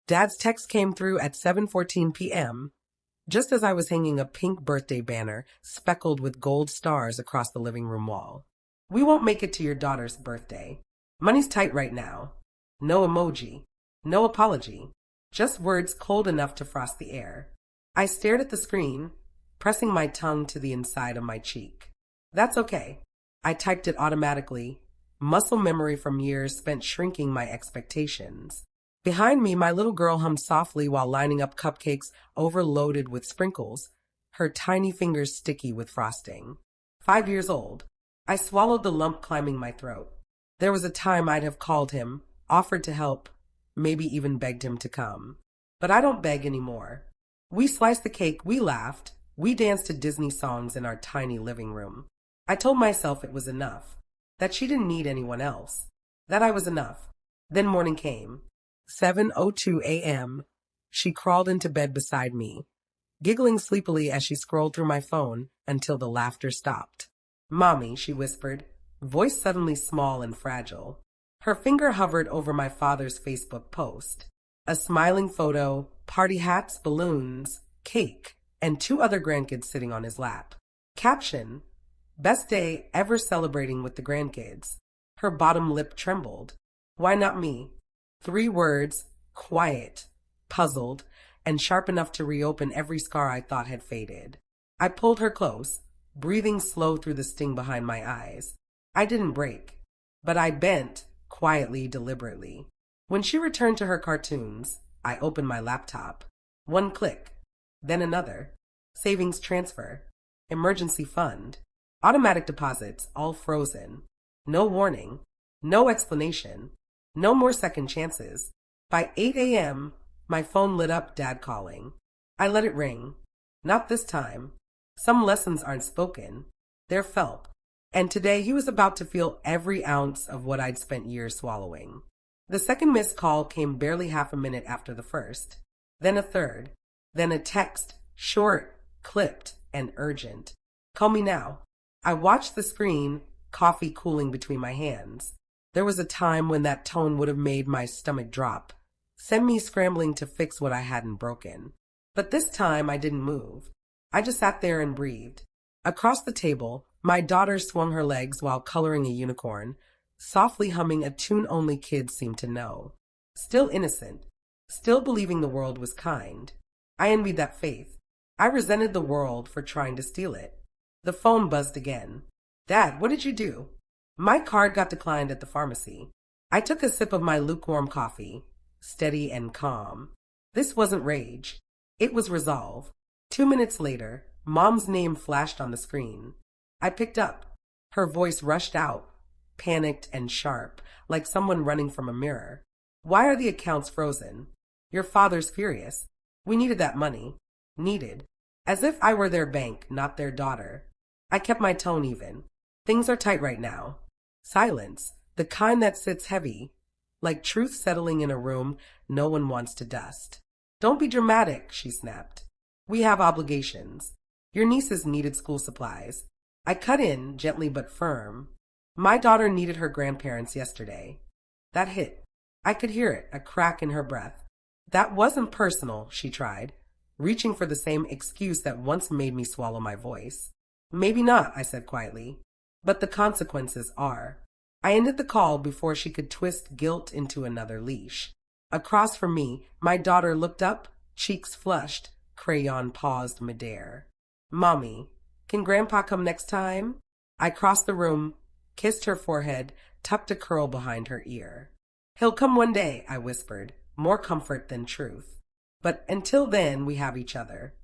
Dad's text came through at 7:14 p.m., just as I was hanging a pink birthday banner speckled with gold stars across the living room wall. We won't make it to your daughter's birthday. Money's tight right now. No emoji. No apology. Just words cold enough to frost the air. I stared at the screen, pressing my tongue to the inside of my cheek. That's okay. I typed it automatically, muscle memory from years spent shrinking my expectations. Behind me, my little girl hummed softly while lining up cupcakes overloaded with sprinkles, her tiny fingers sticky with frosting. 5 years old. I swallowed the lump climbing my throat. There was a time I'd have called him, offered to help, maybe even begged him to come. But I don't beg anymore. We sliced the cake, we laughed, we danced to Disney songs in our tiny living room. I told myself it was enough, that she didn't need anyone else, that I was enough. Then morning came. 7:02 a.m. She crawled into bed beside me, giggling sleepily as she scrolled through my phone until the laughter stopped. "Mommy," she whispered, voice suddenly small and fragile. Her finger hovered over my father's Facebook post. A smiling photo, party hats, balloons, cake, and 2 other grandkids sitting on his lap. Caption: best day ever celebrating with the grandkids. Her bottom lip trembled. Why not me? 3 words, quiet, puzzled, and sharp enough to reopen every scar I thought had faded. I pulled her close, breathing slow through the sting behind my eyes. I didn't break, but I bent, quietly, deliberately. When she returned to her cartoons, I opened my laptop. 1 click, then another. Savings transfer, emergency fund, automatic deposits, all frozen. No warning, no explanation, no more second chances. By 8 a.m., my phone lit up, Dad calling. I let it ring. Not this time. Some lessons aren't spoken. They're felt. And today he was about to feel every ounce of what I'd spent years swallowing. The second missed call came barely half a minute after the first. Then a third. Then a text, short, clipped, and urgent. Call me now. I watched the screen, coffee cooling between my hands. There was a time when that tone would have made my stomach drop, send me scrambling to fix what I hadn't broken. But this time I didn't move. I just sat there and breathed. Across the table, my daughter swung her legs while coloring a unicorn, softly humming a tune only kids seemed to know. Still innocent, still believing the world was kind. I envied that faith. I resented the world for trying to steal it. The phone buzzed again. Dad, what did you do? My card got declined at the pharmacy. I took a sip of my lukewarm coffee, steady and calm. This wasn't rage. It was resolve. 2 minutes later, Mom's name flashed on the screen. I picked up. Her voice rushed out, panicked and sharp, like someone running from a mirror. Why are the accounts frozen? Your father's furious. We needed that money. Needed. As if I were their bank, not their daughter. I kept my tone even. Things are tight right now. Silence, the kind that sits heavy, like truth settling in a room no one wants to dust. Don't be dramatic, she snapped. We have obligations. Your nieces needed school supplies. I cut in, gently but firm. My daughter needed her grandparents yesterday. That hit. I could hear it, a crack in her breath. That wasn't personal, she tried, reaching for the same excuse that once made me swallow my voice. Maybe not, I said quietly. But the consequences are. I ended the call before she could twist guilt into another leash. Across from me, my daughter looked up, cheeks flushed, crayon paused midair. Mommy, can Grandpa come next time? I crossed the room, kissed her forehead, tucked a curl behind her ear. He'll come one day, I whispered, more comfort than truth. But until then, we have each other.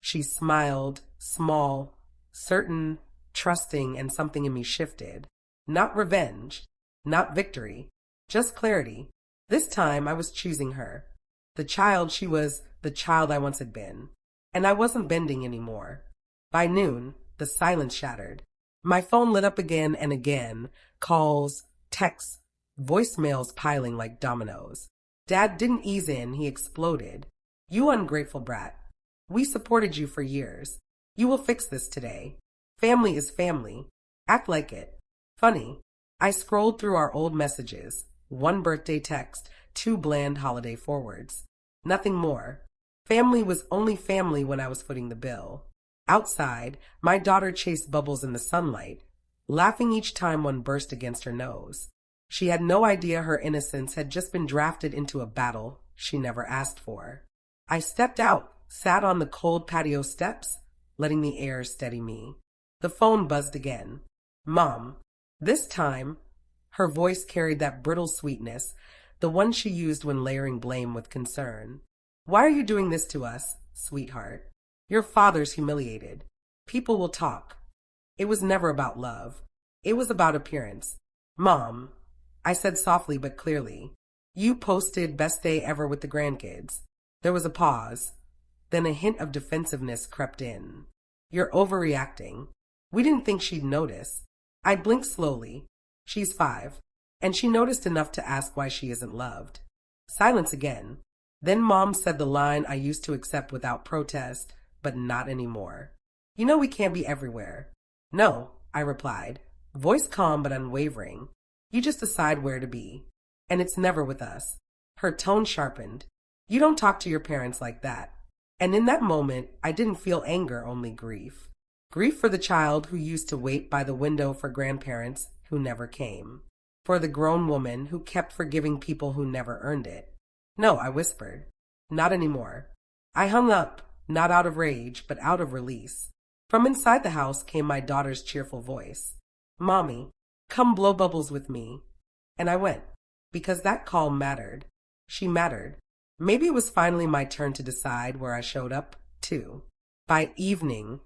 She smiled, small, certain, trusting, and something in me shifted. Not revenge, not victory, just clarity. This time I was choosing her. The child she was, the child I once had been. And I wasn't bending anymore. By noon, the silence shattered. My phone lit up again and again, calls, texts, voicemails piling like dominoes. Dad didn't ease in, he exploded. You ungrateful brat. We supported you for years. You will fix this today. Family is family. Act like it. Funny. I scrolled through our old messages. 1 birthday text, 2 bland holiday forwards. Nothing more. Family was only family when I was footing the bill. Outside, my daughter chased bubbles in the sunlight, laughing each time one burst against her nose. She had no idea her innocence had just been drafted into a battle she never asked for. I stepped out, sat on the cold patio steps, letting the air steady me. The phone buzzed again. Mom. This time, her voice carried that brittle sweetness, the one she used when layering blame with concern. Why are you doing this to us, sweetheart? Your father's humiliated. People will talk. It was never about love. It was about appearance. Mom, I said softly but clearly, you posted best day ever with the grandkids. There was a pause. Then a hint of defensiveness crept in. You're overreacting. We didn't think she'd notice. I blinked slowly. She's 5. And she noticed enough to ask why she isn't loved. Silence again. Then Mom said the line I used to accept without protest, but not anymore. You know we can't be everywhere. No, I replied, voice calm but unwavering. You just decide where to be. And it's never with us. Her tone sharpened. You don't talk to your parents like that. And in that moment, I didn't feel anger, only grief. Grief for the child who used to wait by the window for grandparents who never came. For the grown woman who kept forgiving people who never earned it. No, I whispered. Not anymore. I hung up, not out of rage, but out of release. From inside the house came my daughter's cheerful voice. Mommy, come blow bubbles with me. And I went, because that call mattered. She mattered. Maybe it was finally my turn to decide where I showed up, too. By evening,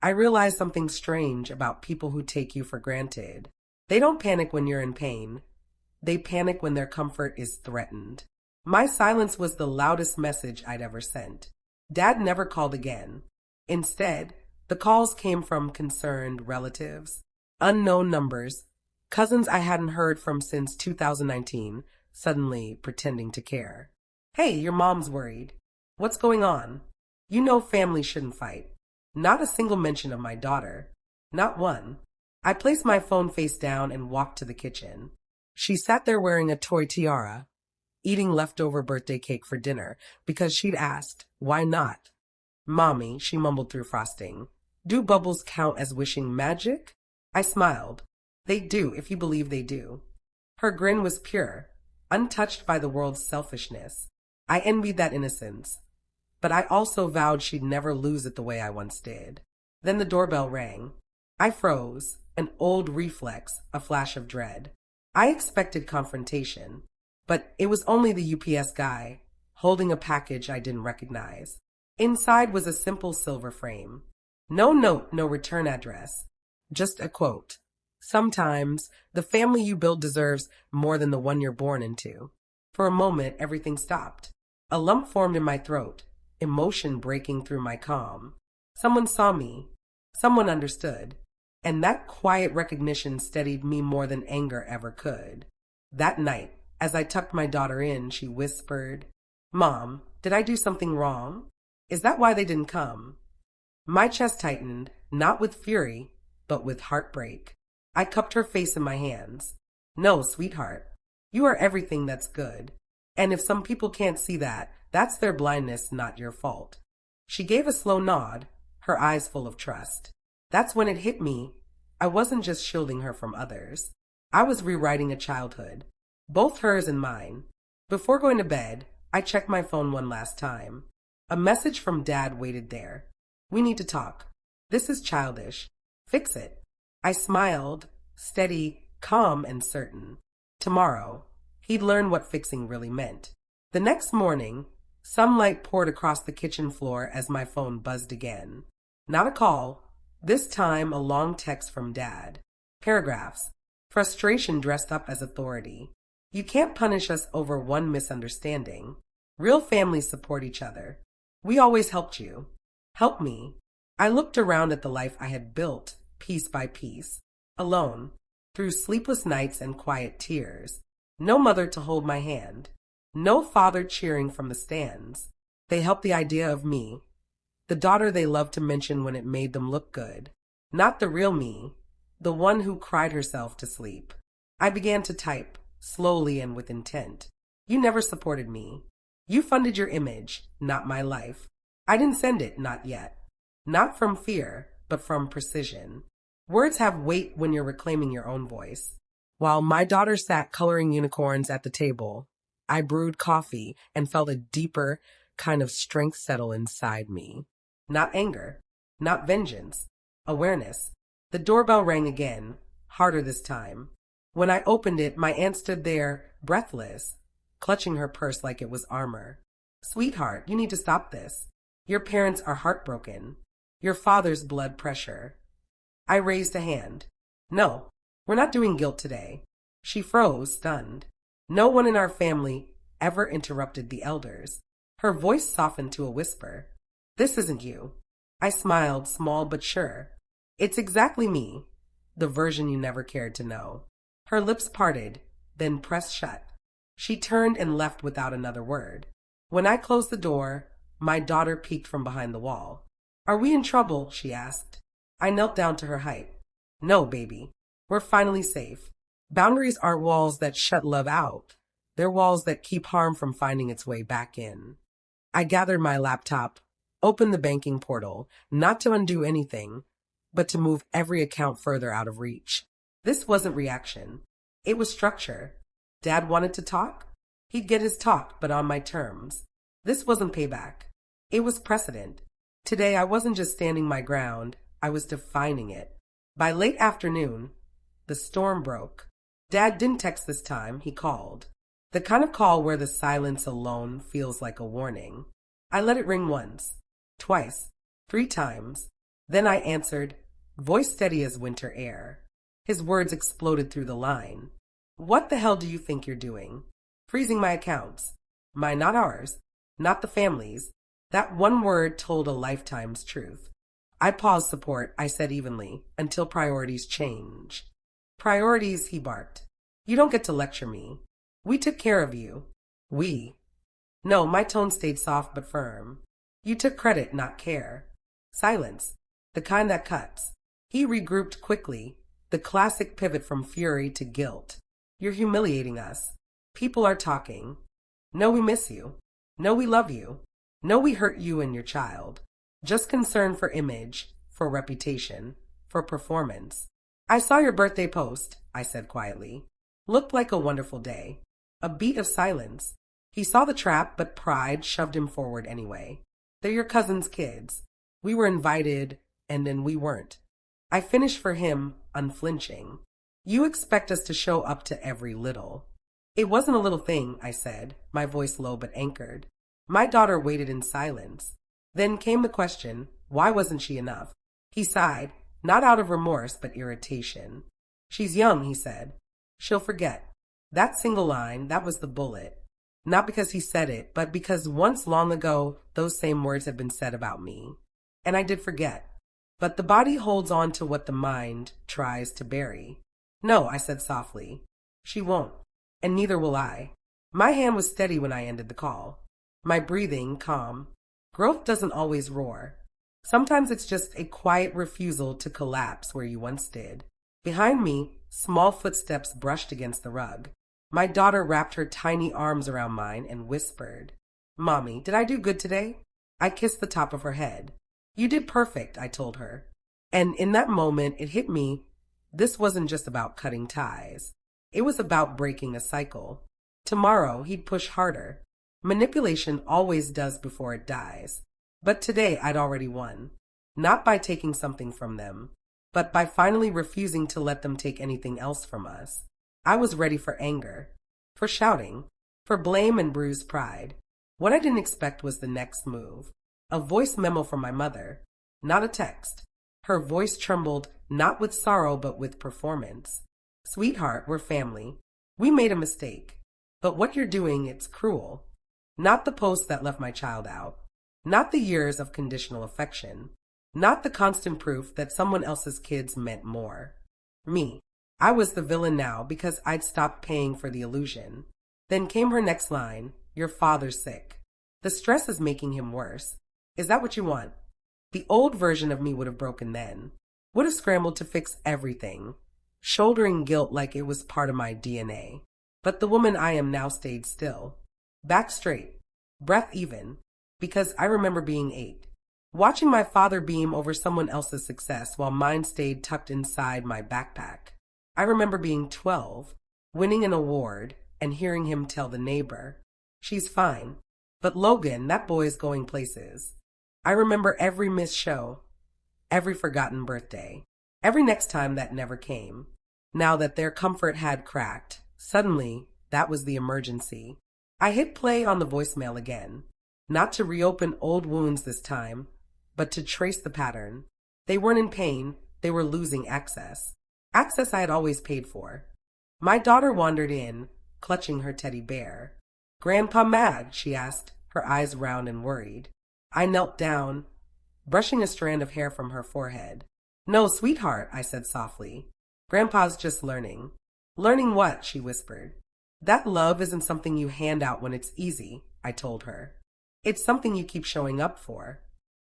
I realized something strange about people who take you for granted. They don't panic when you're in pain. They panic when their comfort is threatened. My silence was the loudest message I'd ever sent. Dad never called again. Instead, the calls came from concerned relatives, unknown numbers, cousins I hadn't heard from since 2019, suddenly pretending to care. Hey, your mom's worried. What's going on? You know family shouldn't fight. Not a single mention of my daughter. Not one. I placed my phone face down and walked to the kitchen. She sat there wearing a toy tiara, eating leftover birthday cake for dinner because she'd asked, why not? Mommy, she mumbled through frosting, do bubbles count as wishing magic? I smiled. They do, if you believe they do. Her grin was pure, untouched by the world's selfishness. I envied that innocence, but I also vowed she'd never lose it the way I once did. Then the doorbell rang. I froze, an old reflex, a flash of dread. I expected confrontation, but it was only the UPS guy, holding a package I didn't recognize. Inside was a simple silver frame. No note, no return address. Just a quote. Sometimes, the family you build deserves more than the one you're born into. For a moment, everything stopped. A lump formed in my throat, emotion breaking through my calm. Someone saw me. Someone understood. And that quiet recognition steadied me more than anger ever could. That night, as I tucked my daughter in, she whispered, Mom, did I do something wrong? Is that why they didn't come? My chest tightened, not with fury, but with heartbreak. I cupped her face in my hands. No, sweetheart, you are everything that's good. And if some people can't see that, that's their blindness, not your fault. She gave a slow nod, her eyes full of trust. That's when it hit me. I wasn't just shielding her from others. I was rewriting a childhood, both hers and mine. Before going to bed, I checked my phone one last time. A message from Dad waited there. We need to talk. This is childish. Fix it. I smiled, steady, calm, and certain. Tomorrow, he'd learn what fixing really meant. The next morning, sunlight poured across the kitchen floor as my phone buzzed again. Not a call. This time, a long text from Dad. Paragraphs. Frustration dressed up as authority. You can't punish us over one misunderstanding. Real families support each other. We always helped you. Help me. I looked around at the life I had built, piece by piece, alone, through sleepless nights and quiet tears. No mother to hold my hand. No father cheering from the stands. They helped the idea of me. The daughter they loved to mention when it made them look good. Not the real me. The one who cried herself to sleep. I began to type, slowly and with intent. You never supported me. You funded your image, not my life. I didn't send it, not yet. Not from fear, but from precision. Words have weight when you're reclaiming your own voice. While my daughter sat coloring unicorns at the table, I brewed coffee and felt a deeper kind of strength settle inside me. Not anger, not vengeance, awareness. The doorbell rang again, harder this time. When I opened it, my aunt stood there, breathless, clutching her purse like it was armor. Sweetheart, you need to stop this. Your parents are heartbroken. Your father's blood pressure. I raised a hand. No, we're not doing guilt today. She froze, stunned. No one in our family ever interrupted the elders. Her voice softened to a whisper. This isn't you. I smiled, small but sure. It's exactly me, the version you never cared to know. Her lips parted, then pressed shut. She turned and left without another word. When I closed the door, my daughter peeked from behind the wall. Are we in trouble? She asked. I knelt down to her height. No, baby. We're finally safe. Boundaries aren't walls that shut love out. They're walls that keep harm from finding its way back in. I gathered my laptop, opened the banking portal, not to undo anything, but to move every account further out of reach. This wasn't reaction. It was structure. Dad wanted to talk? He'd get his talk, but on my terms. This wasn't payback. It was precedent. Today I wasn't just standing my ground, I was defining it. By late afternoon, the storm broke. Dad didn't text this time, he called. The kind of call where the silence alone feels like a warning. I let it ring once, twice, 3 times. Then I answered, voice steady as winter air. His words exploded through the line. What the hell do you think you're doing? Freezing my accounts. Mine, not ours. Not the family's. That one word told a lifetime's truth. I paused support, I said evenly, until priorities change. Priorities, he barked. You don't get to lecture me. We took care of you. We. No, my tone stayed soft but firm. You took credit, not care. Silence. The kind that cuts. He regrouped quickly, the classic pivot from fury to guilt. You're humiliating us. People are talking. No, we miss you. No, we love you. No, we hurt you and your child. Just concern for image, for reputation, for performance. I saw your birthday post, I said quietly. Looked like a wonderful day. A beat of silence. He saw the trap, but pride shoved him forward anyway. They're your cousin's kids. We were invited, and then we weren't. I finished for him, unflinching. You expect us to show up to every little. It wasn't a little thing, I said, my voice low but anchored. My daughter waited in silence. Then came the question, why wasn't she enough? He sighed, not out of remorse but irritation. She's young, he said. She'll forget. That single line, that was the bullet. Not because he said it, but because once long ago, those same words had been said about me. And I did forget. But the body holds on to what the mind tries to bury. No, I said softly. She won't. And neither will I. My hand was steady when I ended the call. My breathing calm. Growth doesn't always roar. Sometimes it's just a quiet refusal to collapse where you once did. Behind me, small footsteps brushed against the rug. My daughter wrapped her tiny arms around mine and whispered, Mommy, did I do good today? I kissed the top of her head. You did perfect, I told her. And in that moment, it hit me. This wasn't just about cutting ties. It was about breaking a cycle. Tomorrow, he'd push harder. Manipulation always does before it dies. But today, I'd already won. Not by taking something from them, but by finally refusing to let them take anything else from us. I was ready for anger, for shouting, for blame and bruised pride. What I didn't expect was the next move. A voice memo from my mother, not a text. Her voice trembled not with sorrow but with performance. Sweetheart, we're family. We made a mistake. But what you're doing, it's cruel. Not the post that left my child out. Not the years of conditional affection. Not the constant proof that someone else's kids meant more. Me. I was the villain now because I'd stopped paying for the illusion. Then came her next line, your father's sick. The stress is making him worse. Is that what you want? The old version of me would have broken then. Would have scrambled to fix everything, shouldering guilt like it was part of my DNA. But the woman I am now stayed still. Back straight. breath even, because I remember being 8. Watching my father beam over someone else's success while mine stayed tucked inside my backpack. I remember being 12, winning an award, and hearing him tell the neighbor, "She's fine, but Logan, that boy's going places." I remember every missed show, every forgotten birthday, every next time that never came. Now that their comfort had cracked, suddenly that was the emergency. I hit play on the voicemail again, not to reopen old wounds this time, but to trace the pattern. They weren't in pain, they were losing access. Access I had always paid for. My daughter wandered in, clutching her teddy bear. "Grandpa mad?" she asked, her eyes round and worried. I knelt down, brushing a strand of hair from her forehead. "No, sweetheart," I said softly. "Grandpa's just learning." "Learning what?" she whispered. "That love isn't something you hand out when it's easy," I told her. "It's something you keep showing up for."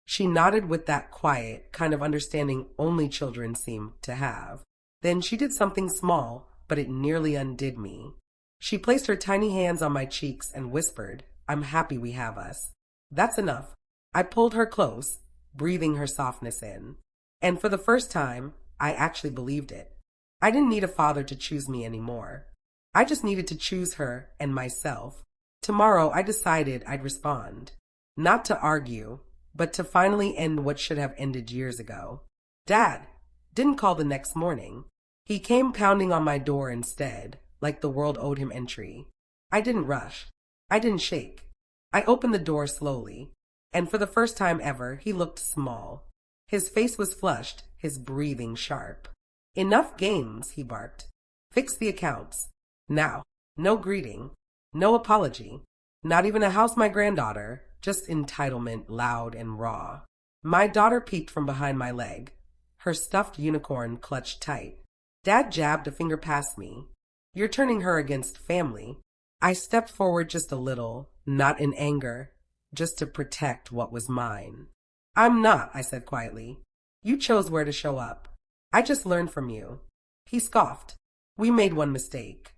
She nodded with that quiet, kind of understanding only children seem to have. Then she did something small, but it nearly undid me. She placed her tiny hands on my cheeks and whispered, "I'm happy we have us." "That's enough." I pulled her close, breathing her softness in. And for the first time, I actually believed it. I didn't need a father to choose me anymore. I just needed to choose her and myself. Tomorrow, I decided I'd respond. Not to argue, but to finally end what should have ended years ago. Dad didn't call the next morning. He came pounding on my door instead, like the world owed him entry. I didn't rush. I didn't shake. I opened the door slowly, and for the first time ever, he looked small. His face was flushed, his breathing sharp. "Enough games," he barked. "Fix the accounts. Now, no greeting, no apology, not even a how's my granddaughter, just entitlement loud and raw." My daughter peeked from behind my leg, her stuffed unicorn clutched tight. Dad jabbed a finger past me. "You're turning her against family." I stepped forward just a little, not in anger, just to protect what was mine. "I'm not," I said quietly. "You chose where to show up. I just learned from you." He scoffed. "We made one mistake."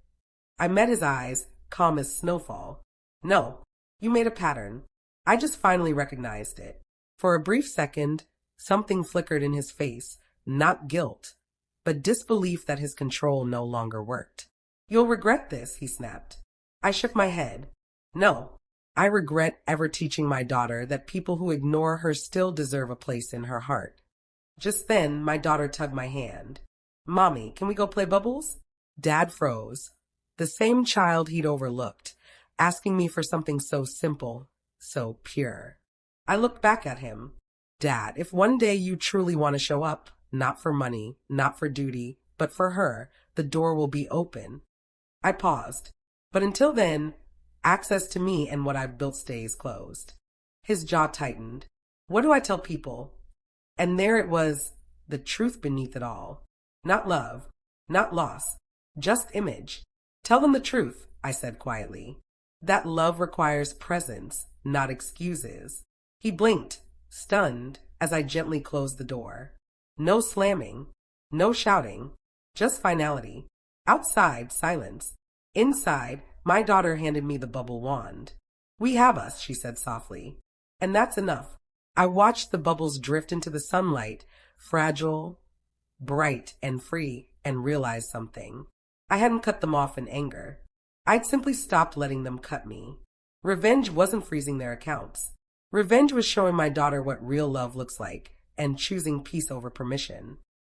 I met his eyes, calm as snowfall. "No, you made a pattern." I just finally recognized it. For a brief second, something flickered in his face, not guilt, but disbelief that his control no longer worked. "You'll regret this," he snapped. I shook my head. "No, I regret ever teaching my daughter that people who ignore her still deserve a place in her heart." Just then, my daughter tugged my hand. "Mommy, can we go play bubbles?" Dad froze. The same child he'd overlooked, asking me for something so simple, so pure. I looked back at him. "Dad, if one day you truly want to show up, not for money, not for duty, but for her, the door will be open." I paused. "But until then, access to me and what I've built stays closed." His jaw tightened. "What do I tell people?" And there it was, the truth beneath it all. Not love, not loss, just image. "Tell them the truth," I said quietly. "That love requires presence, not excuses." He blinked, stunned, as I gently closed the door. No slamming, no shouting, just finality. Outside, silence. Inside, my daughter handed me the bubble wand. "We have us," she said softly. "And that's enough." I watched the bubbles drift into the sunlight, fragile, bright, and free, and realized something. I hadn't cut them off in anger. I'd simply stopped letting them cut me. Revenge wasn't freezing their accounts. Revenge was showing my daughter what real love looks like, and choosing peace over permission.